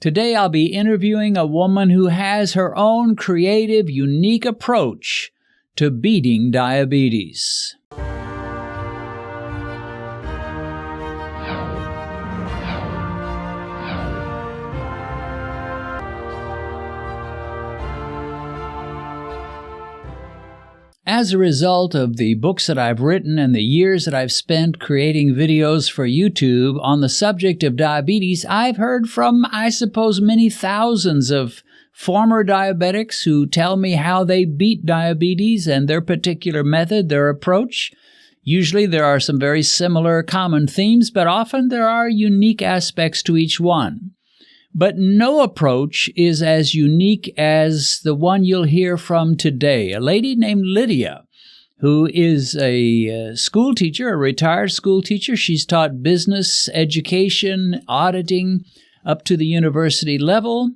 Today I'll be interviewing a woman who has her own creative, unique approach to beating diabetes. As a result of the books that I've written and the years that I've spent creating videos for YouTube on the subject of diabetes, I've heard from, I suppose, many thousands of former diabetics who tell me how they beat diabetes and their particular method, their approach. Usually there are some very similar common themes, but often there are unique aspects to each one. But no approach is as unique as the one you'll hear from today. A lady named Lydia, who is a school teacher, a retired school teacher. She's taught business, education, auditing up to the university level.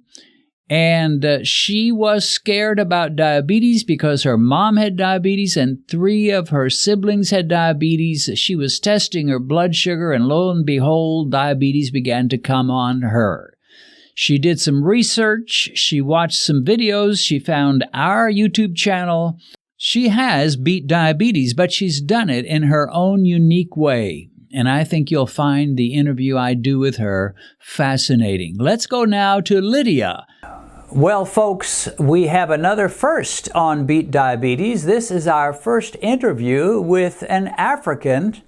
And she was scared about diabetes because her mom had diabetes and 3 of her siblings had diabetes. She was testing her blood sugar, and lo and behold, diabetes began to come on her. She did some research, she watched some videos, she found our YouTube channel. She has beat diabetes, but she's done it in her own unique way. And I think you'll find the interview I do with her fascinating. Let's go now to Lydia. Well, folks, we have another first on Beat Diabetes. This is our first interview with an African.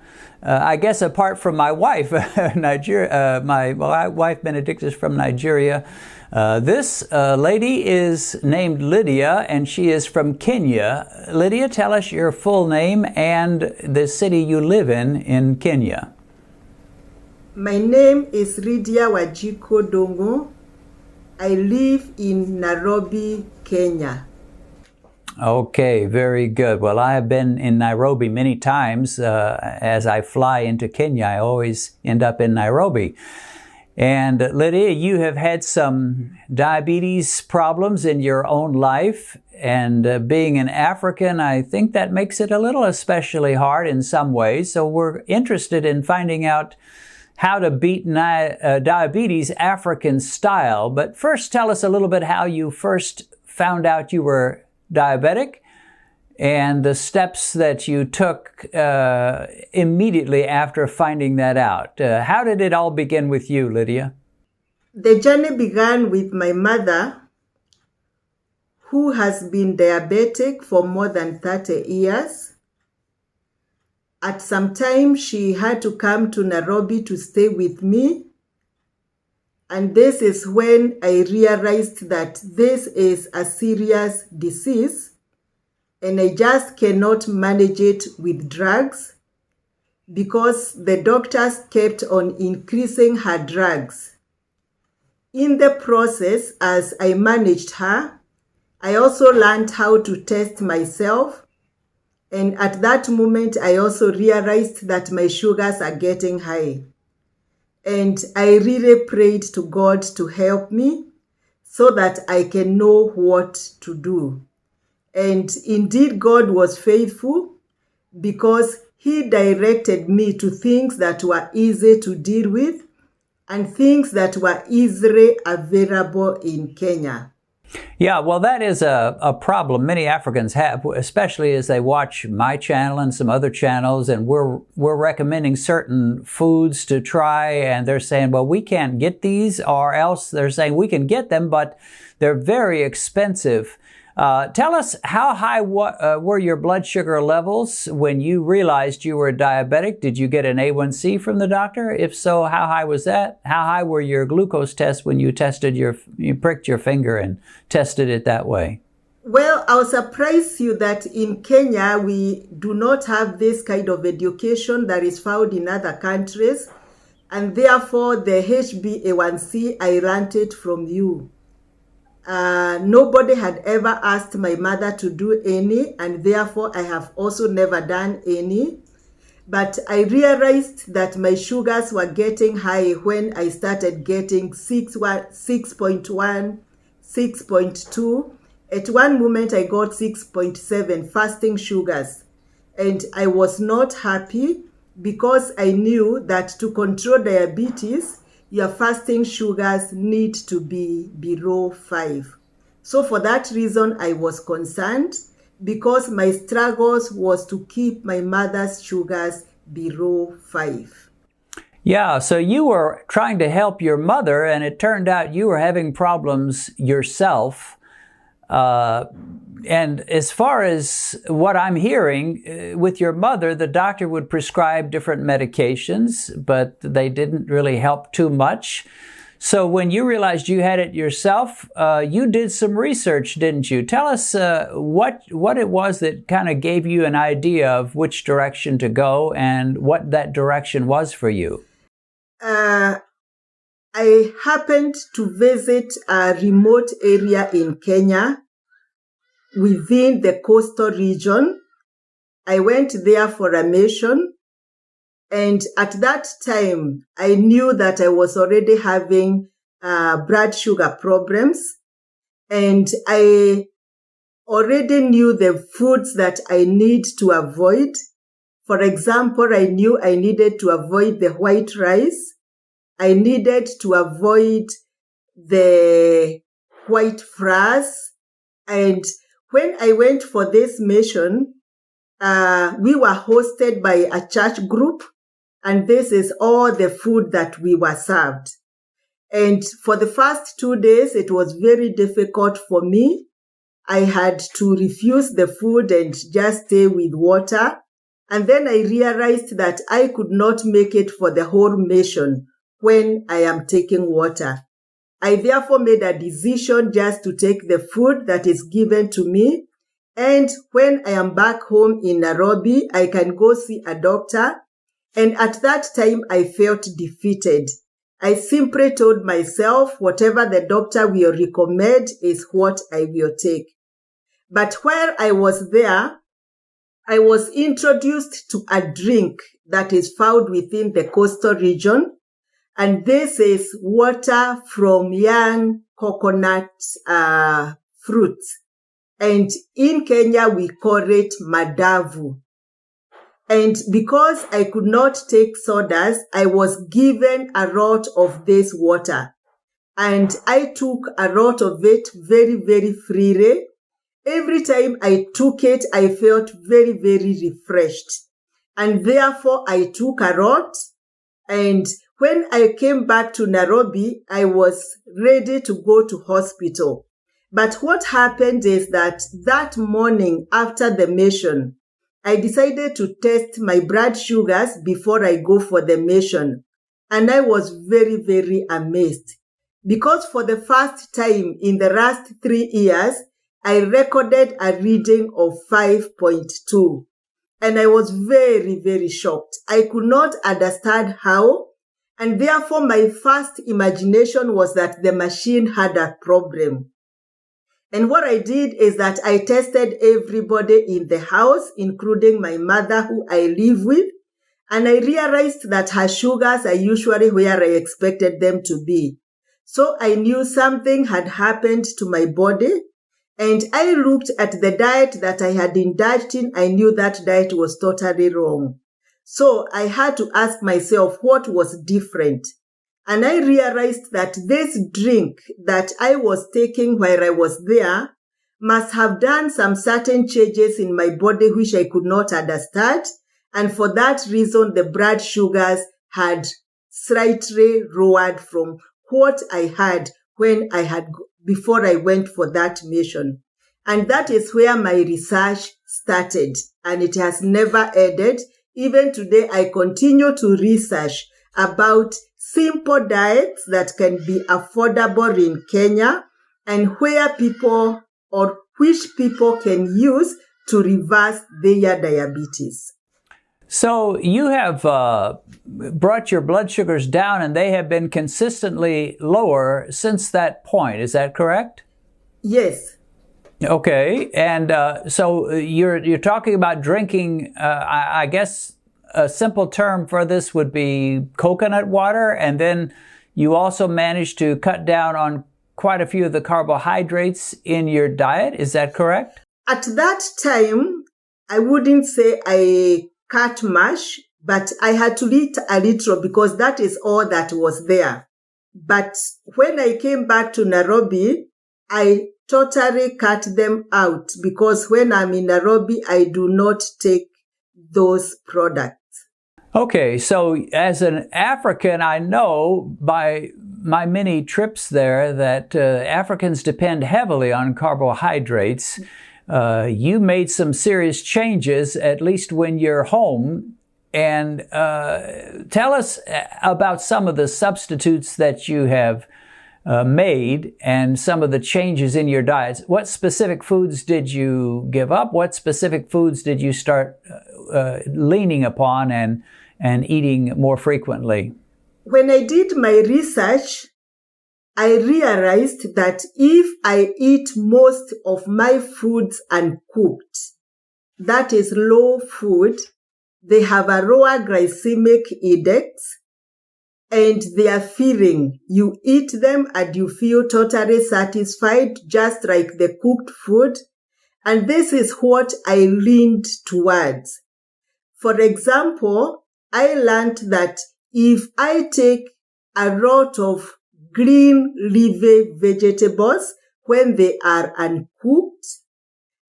I guess apart from my wife, my wife Benedictus from Nigeria. This lady is named Lydia, and she is from Kenya. Lydia, tell us your full name and the city you live in Kenya. My name is Lydia Wajiko Dongo. I live in Nairobi, Kenya. Okay, very good. Well, I have been in Nairobi many times. As I fly into Kenya, I always end up in Nairobi. And Lydia, you have had some diabetes problems in your own life. And being an African, I think that makes it a little especially hard in some ways. So we're interested in finding out how to beat diabetes African style. But first, tell us a little bit how you first found out you were diabetic and the steps that you took immediately after finding that out. How did it all begin with you, Lydia? The journey began with my mother, who has been diabetic for more than 30 years. At some time, she had to come to Nairobi to stay with me. And this is when I realized that this is a serious disease and I just cannot manage it with drugs because the doctors kept on increasing her drugs. In the process, as I managed her, I also learned how to test myself. And at that moment, I also realized that my sugars are getting high. And I really prayed to God to help me so that I can know what to do. And indeed, God was faithful because He directed me to things that were easy to deal with and things that were easily available in Kenya. Yeah, well, that is a problem many Africans have, especially as they watch my channel and some other channels, and we're recommending certain foods to try, and they're saying, well, we can't get these, or else they're saying we can get them, but they're very expensive. Tell us, how high were your blood sugar levels when you realized you were diabetic? Did you get an A1C from the doctor? If so, how high was that? How high were your glucose tests when you pricked your finger and tested it that way? Well, I'll surprise you that in Kenya, we do not have this kind of education that is found in other countries. And therefore, the HbA1c, I learned it from you. Nobody had ever asked my mother to do any, and therefore I have also never done any. But I realized that my sugars were getting high when I started getting 6.1, 6.2. At one moment I got 6.7 fasting sugars. And I was not happy because I knew that to control diabetes, your fasting sugars need to be below 5. So for that reason, I was concerned because my struggles was to keep my mother's sugars below 5. Yeah, so you were trying to help your mother, and it turned out you were having problems yourself. And as far as what I'm hearing, with your mother, the doctor would prescribe different medications, but they didn't really help too much. So when you realized you had it yourself, you did some research, didn't you? Tell us what it was that kind of gave you an idea of which direction to go and what that direction was for you. I happened to visit a remote area in Kenya within the coastal region. I went there for a mission, and at that time, I knew that I was already having blood sugar problems, and I already knew the foods that I need to avoid. For example, I knew I needed to avoid the white rice. I needed to avoid the white flours. And when I went for this mission, we were hosted by a church group, and this is all the food that we were served. And for the first 2 days, it was very difficult for me. I had to refuse the food and just stay with water. And then I realized that I could not make it for the whole mission when I am taking water. I therefore made a decision just to take the food that is given to me. And when I am back home in Nairobi, I can go see a doctor. And at that time, I felt defeated. I simply told myself, whatever the doctor will recommend is what I will take. But while I was there, I was introduced to a drink that is found within the coastal region. And this is water from young coconut fruits. And in Kenya, we call it madavu. And because I could not take sodas, I was given a lot of this water. And I took a lot of it very, very freely. Every time I took it, I felt very, very refreshed. And therefore, I took a lot. And when I came back to Nairobi, I was ready to go to hospital. But what happened is that morning after the mission, I decided to test my blood sugars before I go for the mission. And I was very, very amazed. Because for the first time in the last 3 years, I recorded a reading of 5.2. And I was very, very shocked. I could not understand how. And therefore, my first imagination was that the machine had a problem. And what I did is that I tested everybody in the house, including my mother who I live with. And I realized that her sugars are usually where I expected them to be. So I knew something had happened to my body. And I looked at the diet that I had indulged in. I knew that diet was totally wrong. So I had to ask myself what was different. And I realized that this drink that I was taking while I was there must have done some certain changes in my body which I could not understand. And for that reason, the blood sugars had slightly lowered from what I had before I went for that mission. And that is where my research started. And it has never ended. Even today, I continue to research about simple diets that can be affordable in Kenya and which people can use to reverse their diabetes. So you have brought your blood sugars down, and they have been consistently lower since that point. Is that correct? Yes. Okay, and so you're talking about drinking. I guess a simple term for this would be coconut water, and then you also managed to cut down on quite a few of the carbohydrates in your diet. Is that correct? At that time, I wouldn't say I cut much, but I had to eat a little because that is all that was there. But when I came back to Nairobi, I totally cut them out because when I'm in Nairobi, I do not take those products. Okay, so as an African, I know by my many trips there that Africans depend heavily on carbohydrates. You made some serious changes, at least when you're home. And tell us about some of the substitutes that you have made and some of the changes in your diets. What specific foods did you give up? What specific foods did you start leaning upon and eating more frequently? When I did my research, I realized that if I eat most of my foods uncooked, that is low food, they have a lower glycemic index, and they are filling. You eat them and you feel totally satisfied, just like the cooked food. And this is what I leaned towards. For example, I learned that if I take a lot of green leafy vegetables when they are uncooked,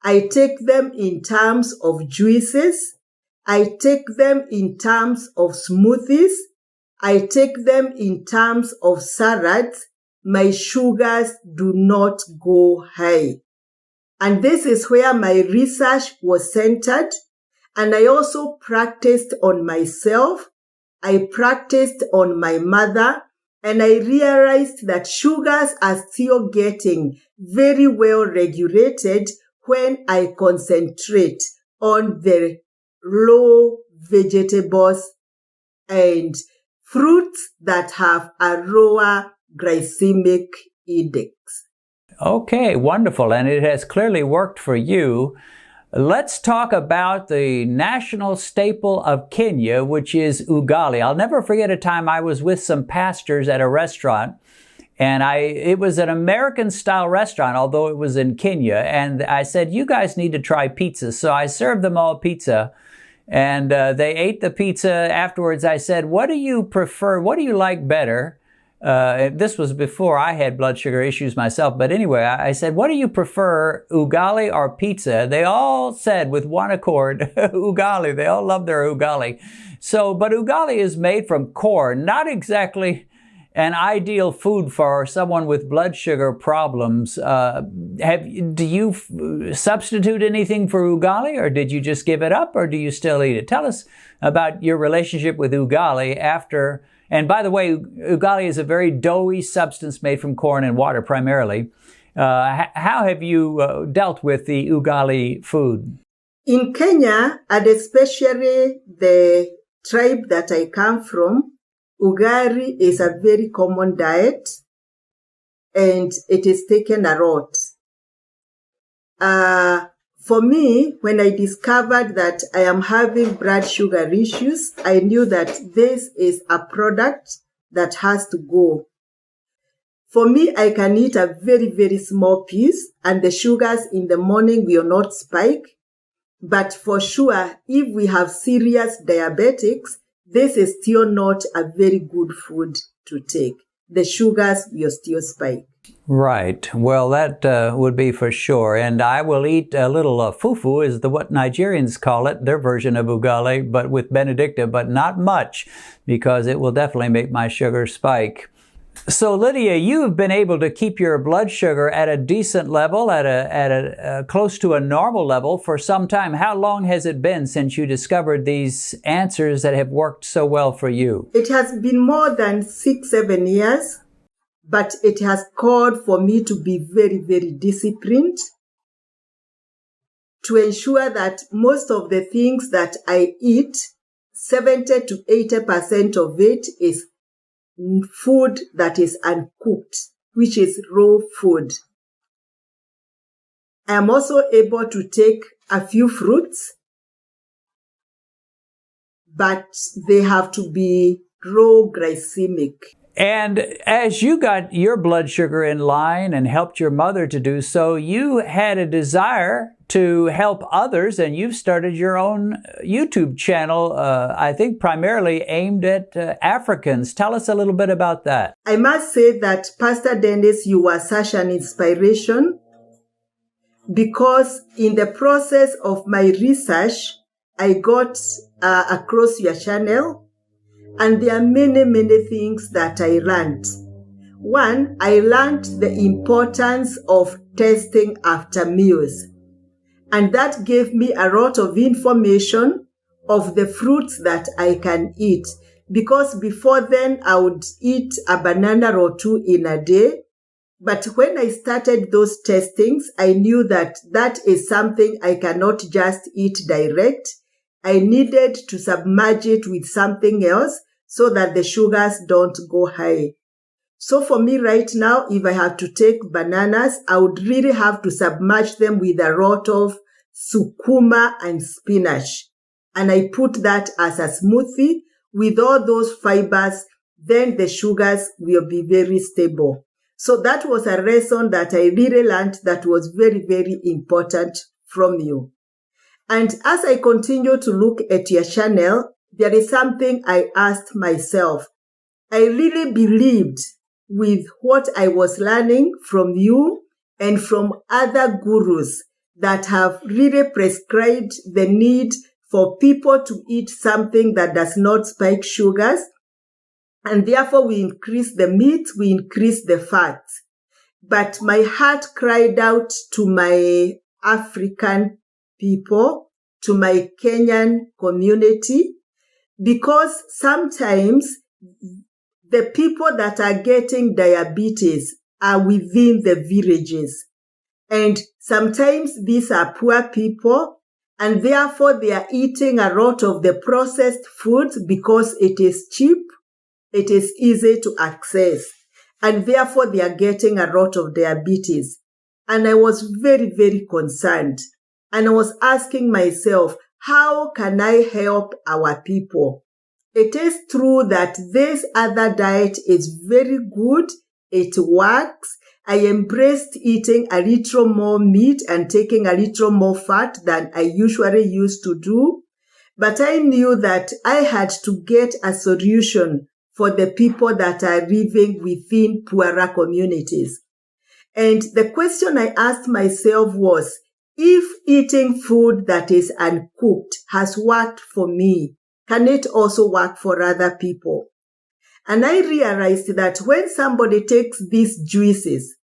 I take them in terms of juices, I take them in terms of smoothies, I take them in terms of salads, my sugars do not go high. And this is where my research was centered. And I also practiced on myself. I practiced on my mother. And I realized that sugars are still getting very well regulated when I concentrate on the low vegetables and fruits that have a lower glycemic index. Okay, wonderful. And it has clearly worked for you. Let's talk about the national staple of Kenya, which is ugali. I'll never forget a time I was with some pastors at a restaurant, and it was an American-style restaurant, although it was in Kenya, and I said, you guys need to try pizza. So I served them all pizza, and they ate the pizza. Afterwards, I said, what do you prefer? What do you like better? This was before I had blood sugar issues myself. But anyway, I said, what do you prefer, ugali or pizza? They all said with one accord, ugali. They all love their ugali. So, but ugali is made from corn, not exactly an ideal food for someone with blood sugar problems. Do you substitute anything for ugali, or did you just give it up, or do you still eat it? Tell us about your relationship with ugali after. And by the way, ugali is a very doughy substance made from corn and water primarily. How have you dealt with the ugali food? In Kenya, and especially the tribe that I come from, ugali is a very common diet, and it is taken a lot. For me, when I discovered that I am having blood sugar issues, I knew that this is a product that has to go. For me, I can eat a very, very small piece and the sugars in the morning will not spike. But for sure, if we have serious diabetics, this is still not a very good food to take. The sugars will still spike. Right. Well, that would be for sure. And I will eat a little fufu, is what Nigerians call it, their version of ugali, but with Benedicta, but not much, because it will definitely make my sugar spike. So, Lydia, you have been able to keep your blood sugar at a decent level, at a close to a normal level for some time. How long has it been since you discovered these answers that have worked so well for you? It has been more than 6-7 years, but it has called for me to be very, very disciplined to ensure that most of the things that I eat, 70 to 80% of it is food that is uncooked, which is raw food. I am also able to take a few fruits, but they have to be low glycemic. And as you got your blood sugar in line and helped your mother to do so, you had a desire to help others, and you've started your own YouTube channel, I think primarily aimed at Africans. Tell us a little bit about that. I must say that, Pastor Dennis, you were such an inspiration, because in the process of my research, I got across your channel, and there are many, many things that I learned. One, I learned the importance of testing after meals. And that gave me a lot of information of the fruits that I can eat. Because before then, I would eat a banana or two in a day. But when I started those testings, I knew that that is something I cannot just eat direct. I needed to submerge it with something else so that the sugars don't go high. So for me right now, if I have to take bananas, I would really have to submerge them with a lot of sukuma and spinach. And I put that as a smoothie with all those fibers, then the sugars will be very stable. So that was a lesson that I really learned that was very, very important from you. And as I continue to look at your channel, there is something I asked myself. I really believed with what I was learning from you and from other gurus that have really prescribed the need for people to eat something that does not spike sugars. And therefore we increase the meat, we increase the fat. But my heart cried out to my African people, to my Kenyan community, because sometimes the people that are getting diabetes are within the villages. And sometimes these are poor people, and therefore they are eating a lot of the processed foods because it is cheap, it is easy to access, and therefore they are getting a lot of diabetes. And I was very, very concerned. And I was asking myself, how can I help our people? It is true that this other diet is very good. It works. I embraced eating a little more meat and taking a little more fat than I usually used to do. But I knew that I had to get a solution for the people that are living within poorer communities. And the question I asked myself was, if eating food that is uncooked has worked for me, can it also work for other people? And I realized that when somebody takes these juices,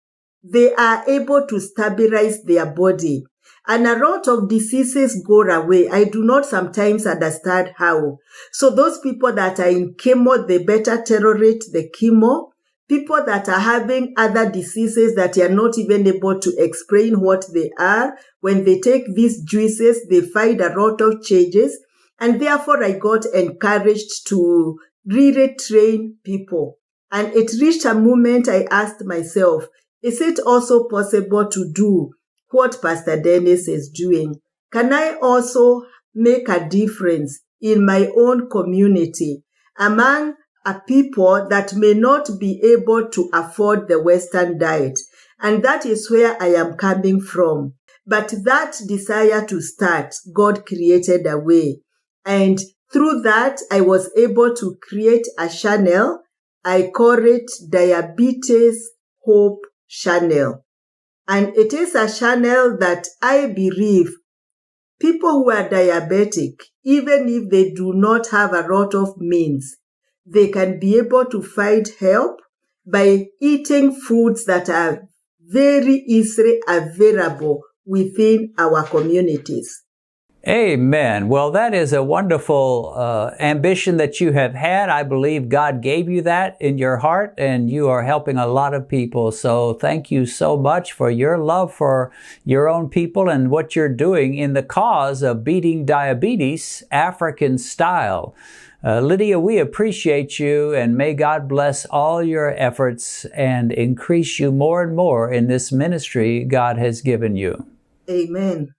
they are able to stabilize their body. And a lot of diseases go away. I do not sometimes understand how. So those people that are in chemo, they better tolerate the chemo. People that are having other diseases that are not even able to explain what they are, when they take these juices, they find a lot of changes. And therefore, I got encouraged to really train people. And it reached a moment I asked myself, is it also possible to do what Pastor Dennis is doing? Can I also make a difference in my own community among a people that may not be able to afford the Western diet? And that is where I am coming from. But that desire to start, God created a way. And through that, I was able to create a channel. I call it Diabetes Hope Channel. And it is a channel that I believe people who are diabetic, even if they do not have a lot of means, they can be able to find help by eating foods that are very easily available within our communities. Amen. Well, that is a wonderful ambition that you have had. I believe God gave you that in your heart, and you are helping a lot of people. So thank you so much for your love for your own people and what you're doing in the cause of beating diabetes African style. Lydia, we appreciate you, and may God bless all your efforts and increase you more and more in this ministry God has given you. Amen.